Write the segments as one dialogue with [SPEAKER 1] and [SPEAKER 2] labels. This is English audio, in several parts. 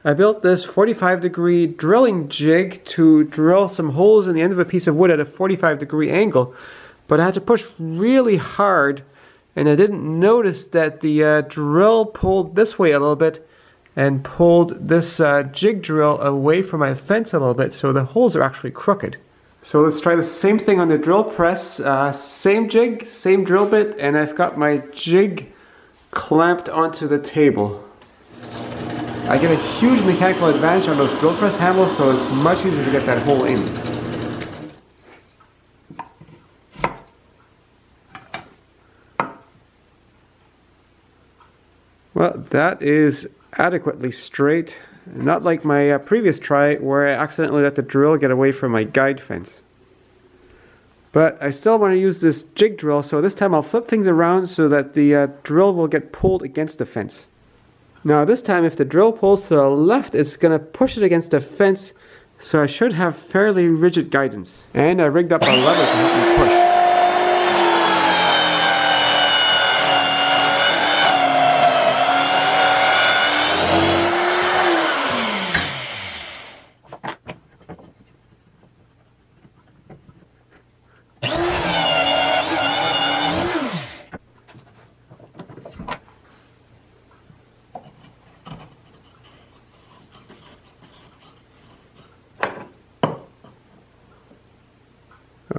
[SPEAKER 1] I built this 45-degree drilling jig to drill some holes in the end of a piece of wood at a 45-degree angle, but I had to push really hard and I didn't notice that the drill pulled this way a little bit and pulled this jig drill away from my fence a little bit, so the holes are actually crooked. So let's try the same thing on the drill press. Same jig, same drill bit, and I've got my jig clamped onto the table. I get a huge mechanical advantage on those drill press handles, so it's much easier to get that hole in. Well, that is adequately straight, not like my previous try where I accidentally let the drill get away from my guide fence. But I still want to use this jig drill, so this time I'll flip things around so that the drill will get pulled against the fence. Now this time if the drill pulls to the left, it's going to push it against the fence, so I should have fairly rigid guidance. And I rigged up a lever to help me push.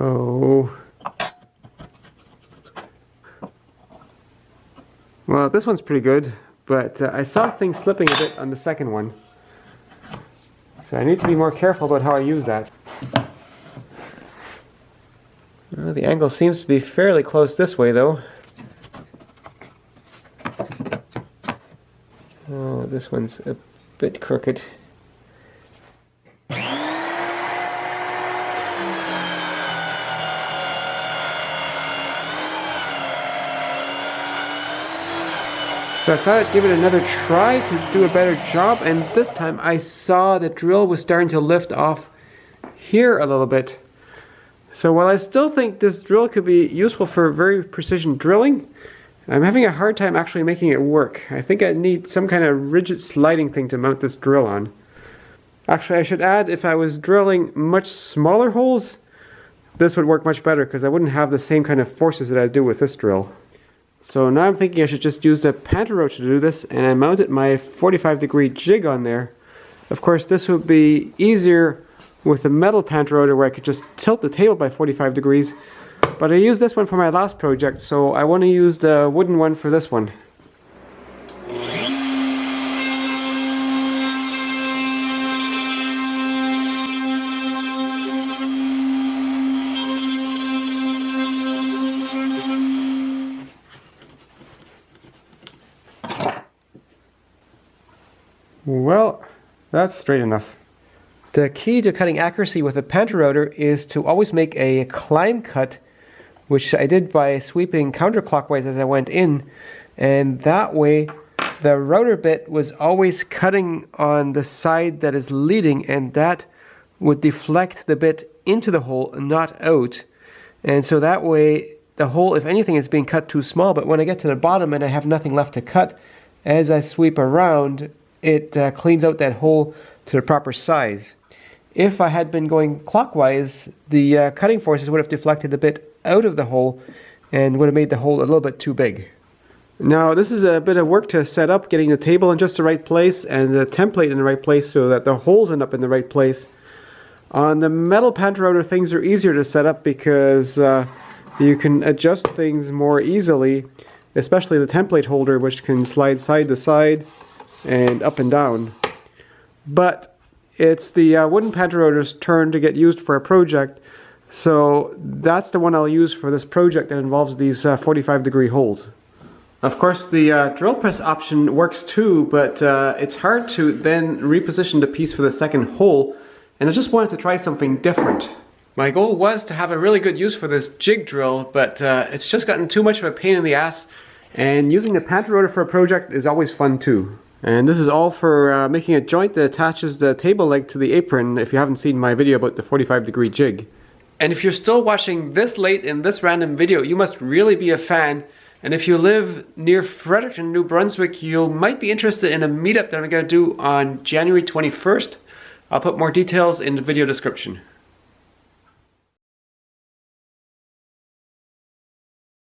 [SPEAKER 1] Oh. Well, this one's pretty good, but I saw things slipping a bit on the second one. So I need to be more careful about how I use that. Well, the angle seems to be fairly close this way though. Oh, this one's a bit crooked. So I thought I'd give it another try to do a better job, and this time I saw the drill was starting to lift off here a little bit. So while I still think this drill could be useful for very precision drilling, I'm having a hard time actually making it work. I think I need some kind of rigid sliding thing to mount this drill on. Actually, I should add, if I was drilling much smaller holes, this would work much better because I wouldn't have the same kind of forces that I do with this drill. So now I'm thinking I should just use the pantorouter to do this, and I mounted my 45-degree jig on there. Of course, this would be easier with the metal pantorouter where I could just tilt the table by 45 degrees. But I used this one for my last project, so I want to use the wooden one for this one. Well, that's straight enough. The key to cutting accuracy with a pantorouter is to always make a climb cut, which I did by sweeping counterclockwise as I went in, and that way the router bit was always cutting on the side that is leading, and that would deflect the bit into the hole, not out. And so that way the hole, if anything, is being cut too small, but when I get to the bottom and I have nothing left to cut, as I sweep around, it cleans out that hole to the proper size. If I had been going clockwise, the cutting forces would have deflected the bit out of the hole and would have made the hole a little bit too big. Now this is a bit of work to set up, getting the table in just the right place and the template in the right place so that the holes end up in the right place. On the metal pantorouter, things are easier to set up because you can adjust things more easily, especially the template holder, which can slide side to side and up and down. But it's the wooden pantorouter's turn to get used for a project, so that's the one I'll use for this project that involves these 45-degree holes. Of course, the drill press option works too, but it's hard to then reposition the piece for the second hole, and I just wanted to try something different. My goal was to have a really good use for this jig drill, but it's just gotten too much of a pain in the ass, and using the pantorouter for a project is always fun too. And this is all for making a joint that attaches the table leg to the apron, if you haven't seen my video about the 45-degree jig. And if you're still watching this late in this random video, you must really be a fan, And if you live near Fredericton, New Brunswick, you might be interested in a meetup that I'm going to do on January 21st. I'll put more details in the video description.